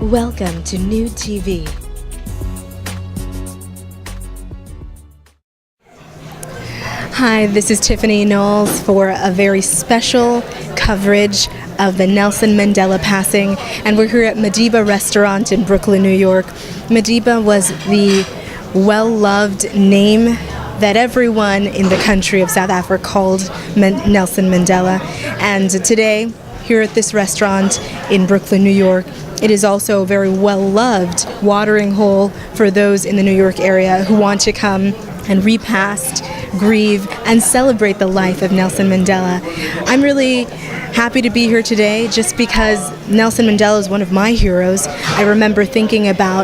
Welcome to NewTV. Hi, this is Tiffany Knowles for a very special coverage of the Nelson Mandela Passing, and we're here at Madiba Restaurant in Brooklyn, New York. Madiba was the well-loved name that everyone in the country of South Africa called Nelson Mandela. And today, here at this restaurant in Brooklyn, New York, it is also a very well-loved watering hole for those in the New York area who want to come and repast, grieve, and celebrate the life of Nelson Mandela. I'm really happy to be here today just because Nelson Mandela is one of my heroes. I remember thinking about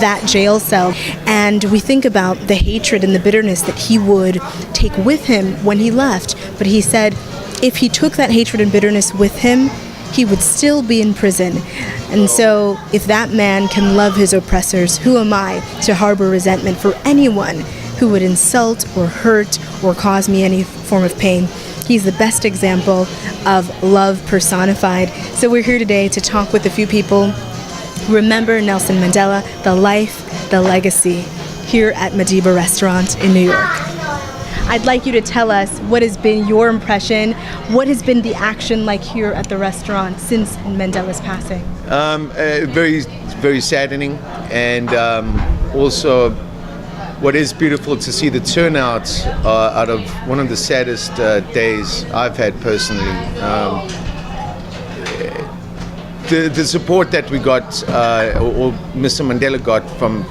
that jail cell, and we think about the hatred and the bitterness that he would take with him when he left. But he said if he took that hatred and bitterness with him, he would still be in prison. And so if that man can love his oppressors, who am I to harbor resentment for anyone who would insult or hurt or cause me any form of pain? He's the best example of love personified. So we're here today to talk with a few people who remember Nelson Mandela, the life, the legacy, here at Madiba Restaurant in New York. I'd like you to tell us what has been your impression, what has been the action like here at the restaurant since Mandela's passing? Very, very saddening, and also what is beautiful to see the turnout out of one of the saddest days I've had personally. The support that we got, or Mr. Mandela got from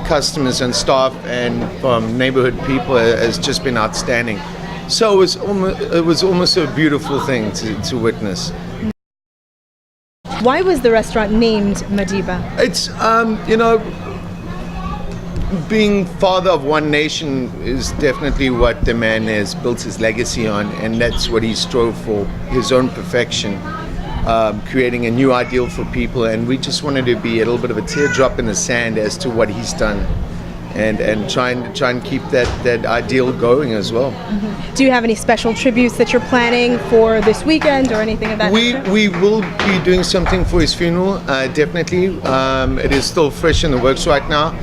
customers and staff and from neighborhood people has just been outstanding. So it was almost a beautiful thing to witness. Why was the restaurant named Madiba? It's, being father of one nation is definitely what the man has built his legacy on, and that's what he strove for, his own perfection, creating a new ideal for people. And we just wanted to be a little bit of a teardrop in the sand as to what he's done, and try and keep that ideal going as well. Mm-hmm. Do you have any special tributes that you're planning for this weekend or anything of that nature? We will be doing something for his funeral, definitely. It is still fresh in the works right now.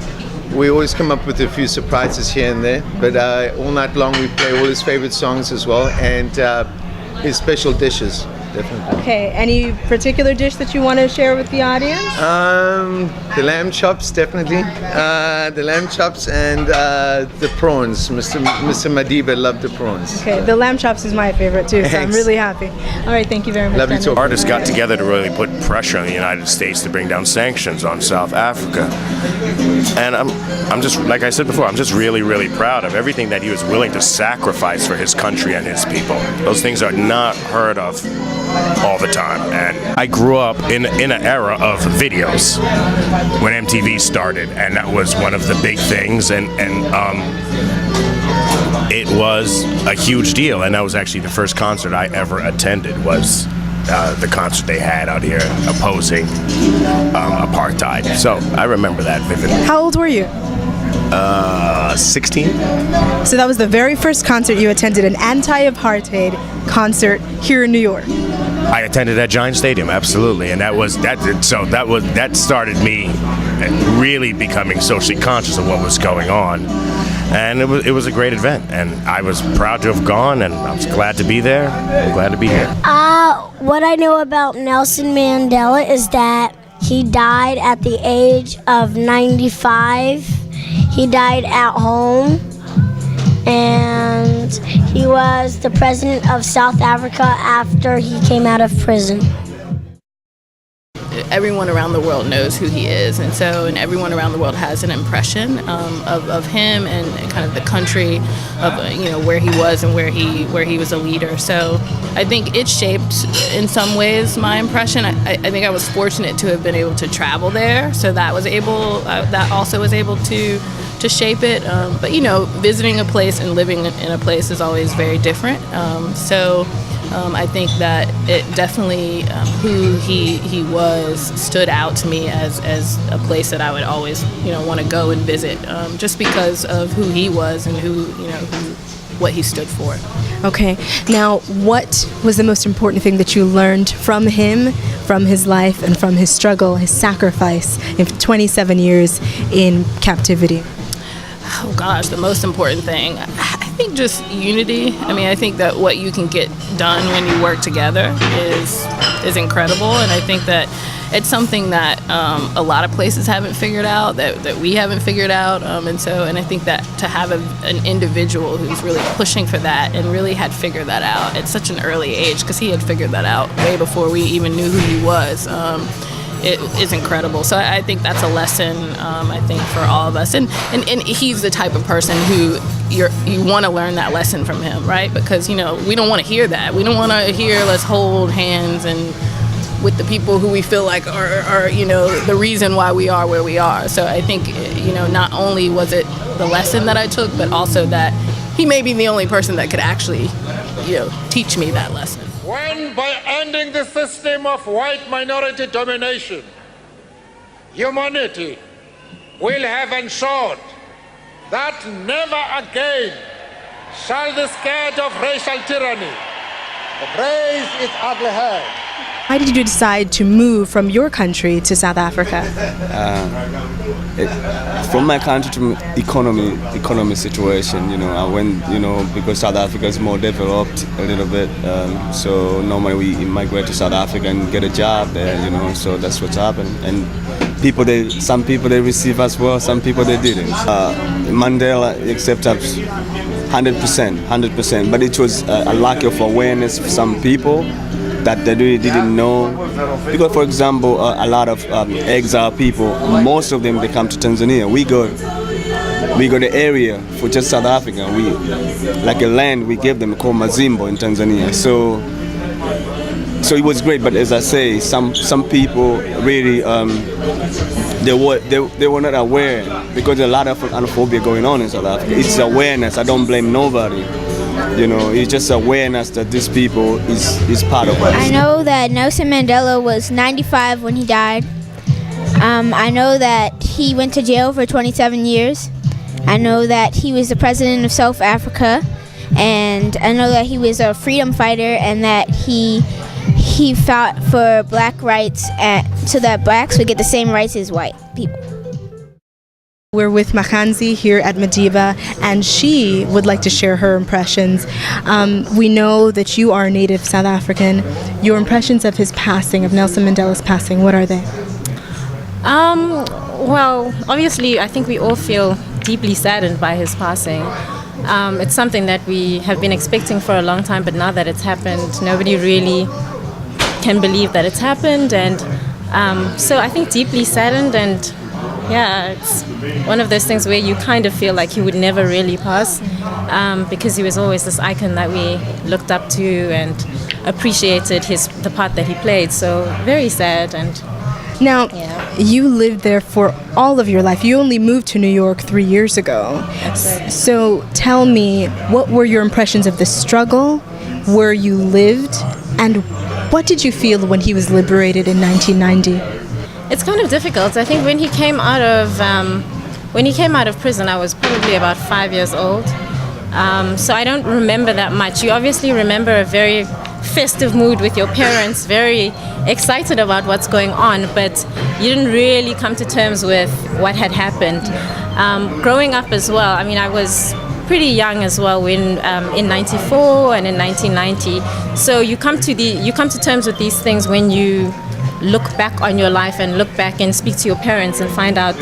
We always come up with a few surprises here and there, but all night long we play all his favorite songs as well, and his special dishes, definitely. Okay, any particular dish that you want to share with the audience? The lamb chops, definitely. The lamb chops and the prawns. Mr. Madiba loved the prawns. Okay, the lamb chops is my favorite too, so Thanks. I'm really happy. All right, thank you very much. Love you too. Artists got together to really put pressure on the United States to bring down sanctions on South Africa. And I'm just, like I said before, I'm just really, really proud of everything that he was willing to sacrifice for his country and his people. Those things are not heard of all the time. And I grew up in an era of videos when MTV started, and that was one of the big things, and it was a huge deal. And that was actually the first concert I ever attended, was the concert they had out here opposing apartheid. So I remember that vividly. How old were you? 16. So that was the very first concert you attended, an anti-apartheid concert here in New York. I attended at Giant Stadium, absolutely, and that started me really becoming socially conscious of what was going on, and it was a great event, and I was proud to have gone, and I was glad to be there. I'm glad to be here. What I know about Nelson Mandela is that he died at the age of 95. He died at home, and he was the president of South Africa after he came out of prison. Everyone around the world knows who he is, and everyone around the world has an impression of him and kind of the country, of where he was and where he was a leader. So I think it shaped in some ways my impression. I think I was fortunate to have been able to travel there, so that also was able to shape it. But visiting a place and living in a place is always very different. I think that it definitely, who he was, stood out to me as a place that I would always, want to go and visit, just because of who he was and what he stood for. Okay. Now, what was the most important thing that you learned from him from his life and from his struggle, his sacrifice in 27 years in captivity? Oh gosh, the most important thing, I think just unity. I mean, I think that what you can get done when you work together is incredible, and I think that it's something that a lot of places haven't figured out, that we haven't figured out, and I think that to have an individual who's really pushing for that and really had figured that out at such an early age, because he had figured that out way before we even knew who he was. It is incredible. So I think that's a lesson, I think, for all of us. And he's the type of person who you want to learn that lesson from him, right? Because, we don't want to hear that. We don't want to hear let's hold hands and with the people who we feel like are the reason why we are where we are. So I think, not only was it the lesson that I took, but also that he may be the only person that could actually, teach me that lesson. When by ending the system of white minority domination, humanity will have ensured that never again shall the scourge of racial tyranny raise its ugly head. Why did you decide to move from your country to South Africa? From my country to economy situation, I went, because South Africa is more developed a little bit. So normally we migrate to South Africa and get a job there, so that's what's happened. And some people they receive us well, some people they didn't. Mandela accepted us 100%, but it was a lack of awareness for some people that they really didn't know. Because, for example, a lot of exile people, most of them, they come to Tanzania. We go the area for just South Africa. We, like a land we gave them called Mazimbo in Tanzania. So it was great, but as I say, some people really, they were not aware, because there's a lot of xenophobia going on in South Africa. It's awareness. I don't blame nobody. It's just awareness that these people is part of us. I know that Nelson Mandela was 95 when he died. I know that he went to jail for 27 years. I know that he was the president of South Africa, and I know that he was a freedom fighter, and that he fought for black rights so that blacks would get the same rights as white people. We're with Makanzi here at Madiba, and she would like to share her impressions. We know that you are a native South African. Your impressions of his passing, of Nelson Mandela's passing, what are they? Well, obviously, I think we all feel deeply saddened by his passing. It's something that we have been expecting for a long time, but now that it's happened, nobody really can believe that it's happened. And so I think deeply saddened, and yeah, it's one of those things where you kind of feel like he would never really pass, because he was always this icon that we looked up to and appreciated the part that he played. So very sad. And now, you lived there for all of your life. You only moved to New York 3 years ago. So tell me, what were your impressions of the struggle, where you lived, and what did you feel when he was liberated in 1990? It's kind of difficult. I think when he came out of prison, I was probably about 5 years old. So I don't remember that much. You obviously remember a very festive mood with your parents, very excited about what's going on, but you didn't really come to terms with what had happened. Growing up as well, I mean, I was pretty young as well when in '94 and in 1990. So you come to terms with these things when you look back on your life and look back and speak to your parents and find out,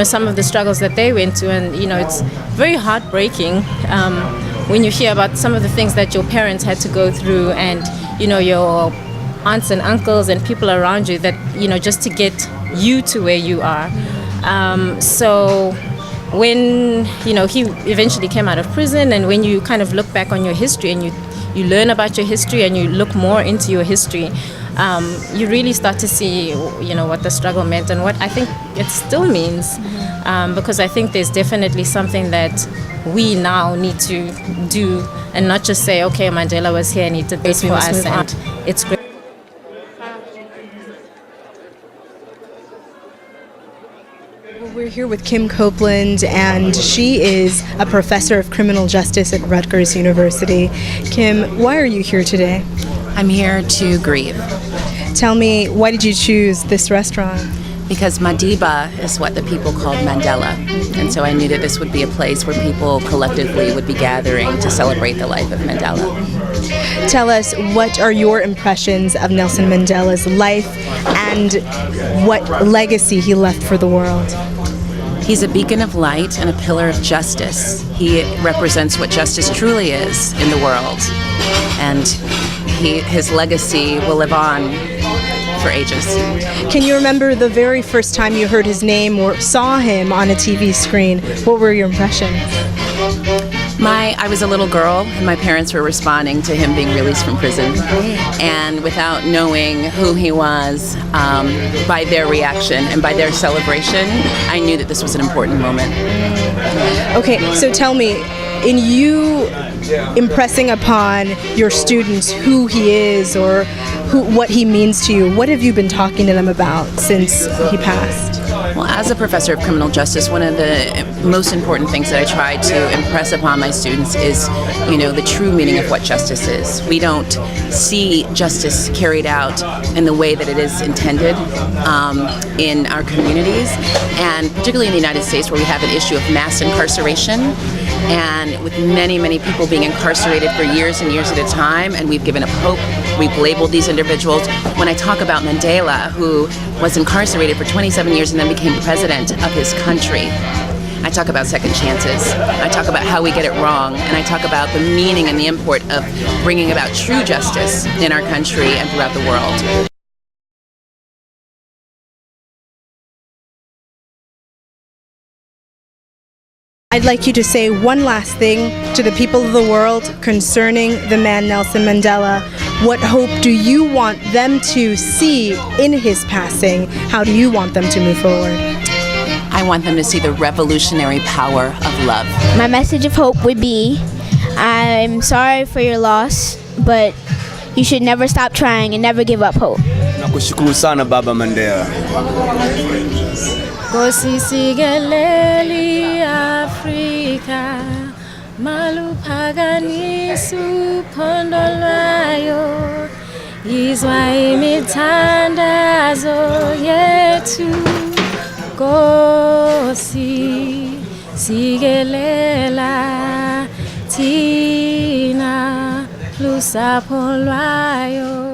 some of the struggles that they went to. And, it's very heartbreaking when you hear about some of the things that your parents had to go through, and, your aunts and uncles and people around you that, just to get you to where you are. So when, he eventually came out of prison, and when you kind of look back on your history and you learn about your history and you look more into your history, you really start to see, what the struggle meant and what I think it still means, because I think there's definitely something that we now need to do, and not just say, okay, Mandela was here and he did this for us, and it's great. We're here with Kim Copeland, and she is a professor of criminal justice at Rutgers University. Kim, why are you here today? I'm here to grieve. Tell me, why did you choose this restaurant? Because Madiba is what the people called Mandela. And so I knew that this would be a place where people collectively would be gathering to celebrate the life of Mandela. Tell us, what are your impressions of Nelson Mandela's life and what legacy he left for the world? He's a beacon of light and a pillar of justice. He represents what justice truly is in the world. And his legacy will live on for ages. Can you remember the very first time you heard his name or saw him on a TV screen? What were your impressions? I was a little girl, and my parents were responding to him being released from prison. And without knowing who he was, by their reaction and by their celebration, I knew that this was an important moment. Okay, so tell me, in you impressing upon your students who he is or what he means to you, what have you been talking to them about since he passed? Well, as a professor of criminal justice, one of the most important things that I try to impress upon my students is, the true meaning of what justice is. We don't see justice carried out in the way that it is intended in our communities, and particularly in the United States, where we have an issue of mass incarceration, and with many, many people being incarcerated for years and years at a time, and we've given up hope. We've labeled these individuals. When I talk about Mandela, who was incarcerated for 27 years and then became president of his country, I talk about second chances. I talk about how we get it wrong, and I talk about the meaning and the import of bringing about true justice in our country and throughout the world. I'd like you to say one last thing to the people of the world concerning the man Nelson Mandela. What hope do you want them to see in his passing? How do you want them to move forward? I want them to see the revolutionary power of love. My message of hope would be, I'm sorry for your loss, but you should never stop trying and never give up hope. Nakushukuru sana Baba Mandela. Gosisigeleli Afrika malupaganisu pondolwayo izwa imithandazo yethu Gosi sigelela thina lusapho lwayo.